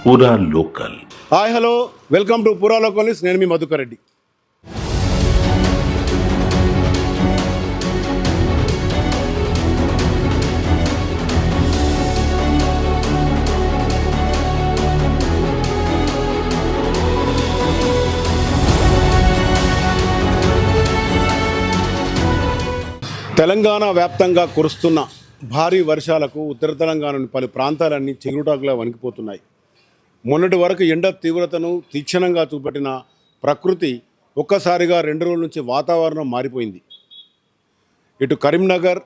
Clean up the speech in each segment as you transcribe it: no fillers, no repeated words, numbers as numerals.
పూరా local. Hi hello welcome to పూరా local news. నేను మీ మధుకర్ రెడ్డి. తెలంగాణ వ్యాప్తంగా కురుస్తున్న భారీ వర్షాలకు ఉత్తర తెలంగాణలోని పలు ప్రాంతాలన్నీ చిగురుటాకులా వణికిపోతున్నాయి. మొన్నటి వరకు ఎండ తీవ్రతను తీక్షణంగా చూపెట్టిన ప్రకృతి ఒక్కసారిగా 2 రోజుల నుంచి వాతావరణం మారిపోయింది. ఇటు కరీంనగర్,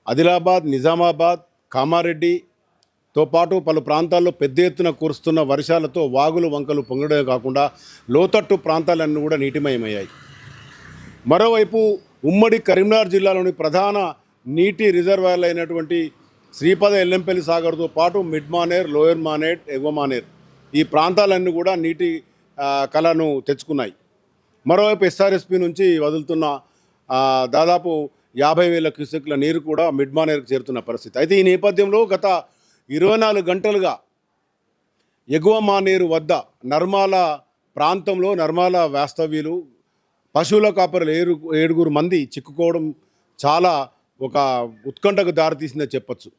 ఆదిలాబాద్, నిజామాబాద్, కామారెడ్డితో పాటు పలు ప్రాంతాల్లో పెద్ద ఎత్తున కురుస్తున్న వర్షాలతో వాగులు వంకలు పొంగడమే కాకుండా లోతట్టు ప్రాంతాలన్నీ కూడా నీటిమయమయ్యాయి. మరోవైపు ఉమ్మడి కరీంనగర్ జిల్లాలోని ప్రధాన నీటి రిజర్వాయర్లు అయినటువంటి శ్రీపద ఎల్లంపల్లి సాగర్తో పాటు మిడ్ మానేర్, లోయర్ మానేర్, ఎగువ మానేర్ ఈ ప్రాంతాలన్నీ కూడా నీటి కళను తెచ్చుకున్నాయి. మరోవైపు ఎస్ఆర్ఎస్పి నుంచి వదులుతున్న దాదాపు 50,000 క్యూసెక్ల నీరు కూడా మిడ్ మానేర్కి చేరుతున్న పరిస్థితి. అయితే ఈ నేపథ్యంలో గత 24 గంటలుగా ఎగువ మానేరు వద్ద నర్మాల ప్రాంతంలో నర్మాల వాస్తవ్యులు, పశువుల కాపరులు 7 మంది చిక్కుకోవడం చాలా ఒక ఉత్కంఠకు దారితీసిందని చెప్పచ్చు.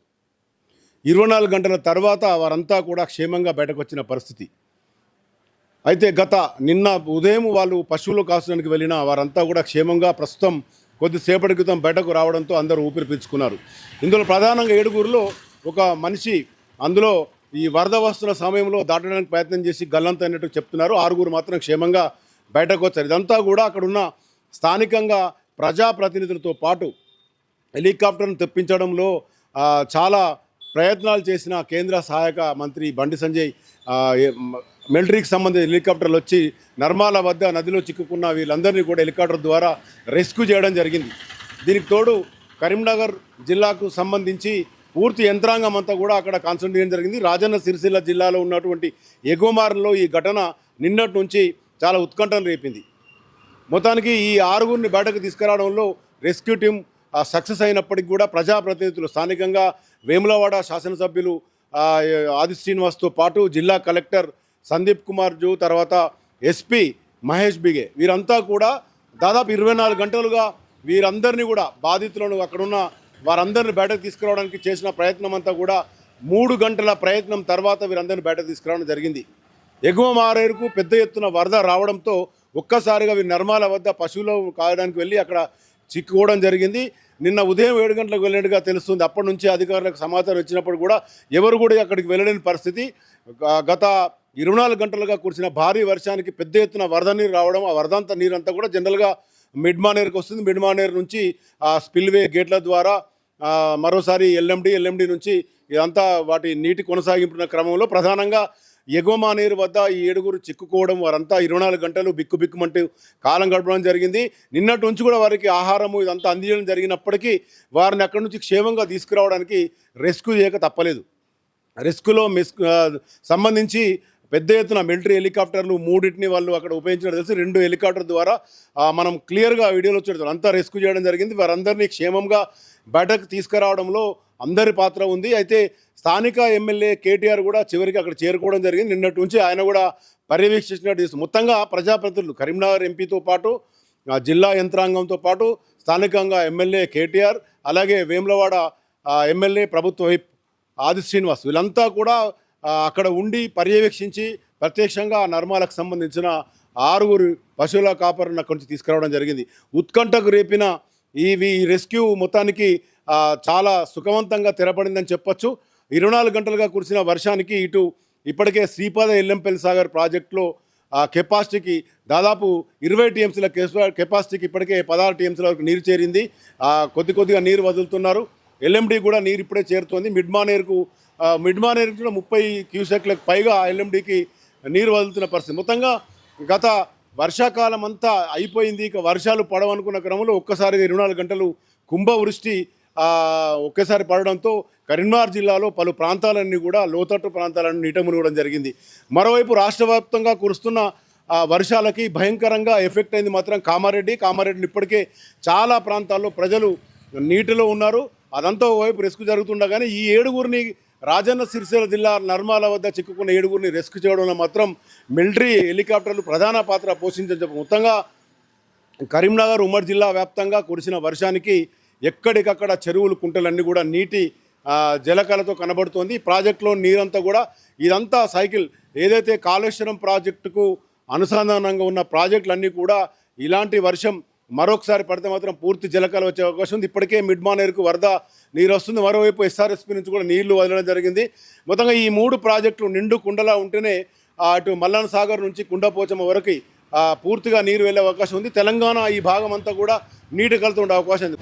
24 గంటల తర్వాత వారంతా కూడా క్షేమంగా బయటకు వచ్చిన పరిస్థితి. అయితే నిన్న ఉదయం వాళ్ళు పశువులు కాసడానికి వెళ్ళిన వారంతా కూడా క్షేమంగా ప్రస్తుతం కొద్దిసేపటి క్రితం బయటకు రావడంతో అందరూ ఊపిరి పీల్చుకున్నారు. ఇందులో ప్రధానంగా 7గురిలో ఒక మనిషి అందులో ఈ వరద వస్తున్న సమయంలో దాటడానికి ప్రయత్నం చేసి గల్లంతైనట్టు చెప్తున్నారు. 6 మాత్రం క్షేమంగా బయటకు వచ్చారు. ఇదంతా కూడా అక్కడున్న స్థానికంగా ప్రజాప్రతినిధులతో పాటు హెలికాప్టర్ను తెప్పించడంలో చాలా ప్రయత్నాలు చేసిన కేంద్ర సహాయక మంత్రి బండి సంజయ్ మిలిటరీకి సంబంధించిన హెలికాప్టర్లు వచ్చి నర్మాల వద్ద నదిలో చిక్కుకున్న వీళ్ళందరినీ కూడా హెలికాప్టర్ ద్వారా రెస్క్యూ చేయడం జరిగింది. దీనికి తోడు కరీంనగర్ జిల్లాకు సంబంధించి పూర్తి యంత్రాంగం అంతా కూడా అక్కడ కాన్సన్ట్రేట్ చేయడం జరిగింది. రాజన్న సిరిసిల్ల జిల్లాలో ఉన్నటువంటి ఎగువమారులో ఈ ఘటన నిన్నటి నుంచి చాలా ఉత్కంఠను రేపింది. మొత్తానికి ఈ 6 బయటకు తీసుకురావడంలో రెస్క్యూ టీం సక్సెస్ అయినప్పటికీ కూడా ప్రజాప్రతినిధులు స్థానికంగా వేములవాడ శాసనసభ్యులు ఆది శ్రీనివాస్తో పాటు జిల్లా కలెక్టర్ సందీప్ కుమార్ జూ, తర్వాత ఎస్పీ మహేష్ బిగే వీరంతా కూడా దాదాపు 24 గంటలుగా వీరందరినీ కూడా బాధితులను అక్కడున్న వారందరిని బయటకు తీసుకురావడానికి చేసిన ప్రయత్నం అంతా కూడా 3 గంటల ప్రయత్నం తర్వాత వీరందరినీ బయటకు తీసుకురావడం జరిగింది. ఎగువ మారేరుకు పెద్ద ఎత్తున వరద రావడంతో ఒక్కసారిగా వీరు నర్మాల వద్ద పశువులు కాయడానికి వెళ్ళి అక్కడ చిక్కుకోవడం జరిగింది. నిన్న ఉదయం 7 గంటలకు వెళ్ళినట్టుగా తెలుస్తుంది. అప్పటి నుంచి అధికారులకు సమాచారం ఇచ్చినప్పుడు కూడా ఎవరు కూడా అక్కడికి వెళ్ళలేని పరిస్థితి. గత 24 గంటలుగా కురిసిన భారీ వర్షానికి పెద్ద ఎత్తున వరద నీరు రావడం, ఆ వరదంతా నీరంతా కూడా జనరల్గా మిడ్ మానేర్కి వస్తుంది. మిడ్ మానేర్ నుంచి స్పిల్వే గేట్ల ద్వారా మరోసారి ఎల్ఎండి నుంచి ఇదంతా వాటి నీటి కొనసాగింపున్న క్రమంలో ప్రధానంగా ఎగువ మానేరు వద్ద ఈ 7 చిక్కుకోవడం, వారంతా 24 గంటలు బిక్కుబిక్కుమంటూ కాలం గడపడం జరిగింది. నిన్నటి నుంచి కూడా వారికి ఆహారము ఇదంతా అందించడం జరిగినప్పటికీ వారిని అక్కడి నుంచి క్షేమంగా తీసుకురావడానికి రెస్క్యూ చేయక తప్పలేదు. రెస్క్యూలో సంబంధించి పెద్ద ఎత్తున మిలిటరీ హెలికాప్టర్లు 3 వాళ్ళు అక్కడ ఉపయోగించడం తెలిసి 2 హెలికాప్టర్ ద్వారా మనం క్లియర్గా వీడియోలో చూడతాం అంతా రెస్క్యూ చేయడం జరిగింది. వారందరినీ క్షేమంగా బయటకు తీసుకురావడంలో అందరి పాత్ర ఉంది. అయితే స్థానిక ఎమ్మెల్యే కేటీఆర్ కూడా చివరికి అక్కడ చేరుకోవడం జరిగింది. నిన్నటి నుంచి ఆయన కూడా పర్యవేక్షించినట్టు మొత్తంగా ప్రజాప్రతినిధులు కరీంనగర్ ఎంపీతో పాటు జిల్లా యంత్రాంగంతో పాటు స్థానికంగా ఎమ్మెల్యే కేటీఆర్, అలాగే వేములవాడ ఎమ్మెల్యే ప్రభుత్వ వైప్ ఆది శ్రీనివాస్ వీళ్ళంతా కూడా అక్కడ ఉండి పర్యవేక్షించి ప్రత్యక్షంగా నర్మాలకు సంబంధించిన 6 పశువుల కాపరులను అక్కడి నుంచి తీసుకురావడం జరిగింది. ఉత్కంఠకు రేపిన ఈ రెస్క్యూ మొత్తానికి చాలా సుఖవంతంగా తెరపడిందని చెప్పొచ్చు. 24 గంటలుగా కురిసిన వర్షానికి ఇప్పటికే శ్రీపద ఎల్లంపల్లి సాగర్ ప్రాజెక్టులో కెపాసిటీకి దాదాపు 20 టీఎంసీల కెపాసిటీకి ఇప్పటికే 16 టీఎంసీల వరకు నీరు చేరింది. కొద్దిగా నీరు వదులుతున్నారు. ఎల్ఎండి కూడా నీరు ఇప్పుడే చేరుతోంది. మిడ్ మానేర్కు కూడా 30 క్యూసెక్లకు పైగా ఎల్ఎండికి నీరు వదులుతున్న పరిస్థితి. మొత్తంగా గత వర్షాకాలం అంతా అయిపోయింది. ఇక వర్షాలు పడవనుకున్న క్రమంలో ఒక్కసారిగా 24 గంటలు కుంభవృష్టి ఒకేసారి పడడంతో కరీంనగర్ జిల్లాలో పలు ప్రాంతాలన్నీ కూడా లోతట్టు ప్రాంతాలన్నీ నీట మునగడం జరిగింది. మరోవైపు రాష్ట్ర వ్యాప్తంగా కురుస్తున్న వర్షాలకి భయంకరంగా ఎఫెక్ట్ అయింది మాత్రం కామారెడ్డి ఇప్పటికే చాలా ప్రాంతాల్లో ప్రజలు నీటిలో ఉన్నారు. అదంతా వైపు రెస్క్యూ జరుగుతుండగానే ఈ 7 రాజన్న సిరిసిల్ల జిల్లా నర్మాల వద్ద చిక్కుకున్న 7గురిని రెస్క్యూ చేయడంలో మాత్రం మిలిటరీ హెలికాప్టర్లు ప్రధాన పాత్ర పోషించని చెప్పి మొత్తంగా కరీంనగర్ ఉమ్మడి జిల్లా వ్యాప్తంగా కురిసిన వర్షానికి ఎక్కడికక్కడ చెరువులు కుంటలన్నీ కూడా నీటి జలకలతో కనబడుతోంది. ప్రాజెక్టులో నీరంతా కూడా ఇదంతా సైకిల్ ఏదైతే కాళేశ్వరం ప్రాజెక్టుకు అనుసంధానంగా ఉన్న ప్రాజెక్టులన్నీ కూడా ఇలాంటి వర్షం మరొకసారి పడితే మాత్రం పూర్తి జలకల వచ్చే అవకాశం ఉంది. ఇప్పటికే మిడ్ మానేరుకు వరద నీరు వస్తుంది. మరోవైపు ఎస్ఆర్ఎస్పీ నుంచి కూడా నీళ్లు వదలడం జరిగింది. మొత్తంగా ఈ 3 ప్రాజెక్టులు నిండు కుండలా ఉంటేనే అటు మల్లన్న సాగర్ నుంచి కుండపోచమ్మ వరకు పూర్తిగా నీరు వెళ్ళే అవకాశం ఉంది. తెలంగాణ ఈ భాగం అంతా కూడా నీటి కలుతూ ఉండే అవకాశం ఉంది.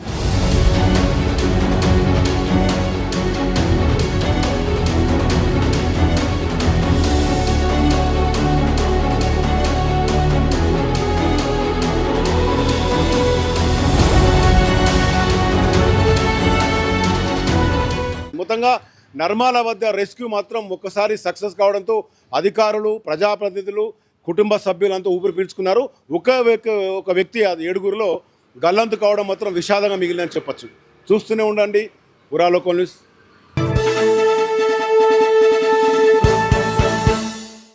మొత్తంగా నర్మాల వద్ద రెస్క్యూ మాత్రం ఒక్కసారి సక్సెస్ కావడంతో అధికారులు, ప్రజాప్రతినిధులు, కుటుంబ సభ్యులంతా ఊపిరి పీల్చుకున్నారు. ఒక వ్యక్తి అది 7గురిలో గల్లంతు కావడం మాత్రం విషాదంగా మిగిలిందని చెప్పచ్చు. చూస్తూనే ఉండండి ఉరా లోకల్ న్యూస్.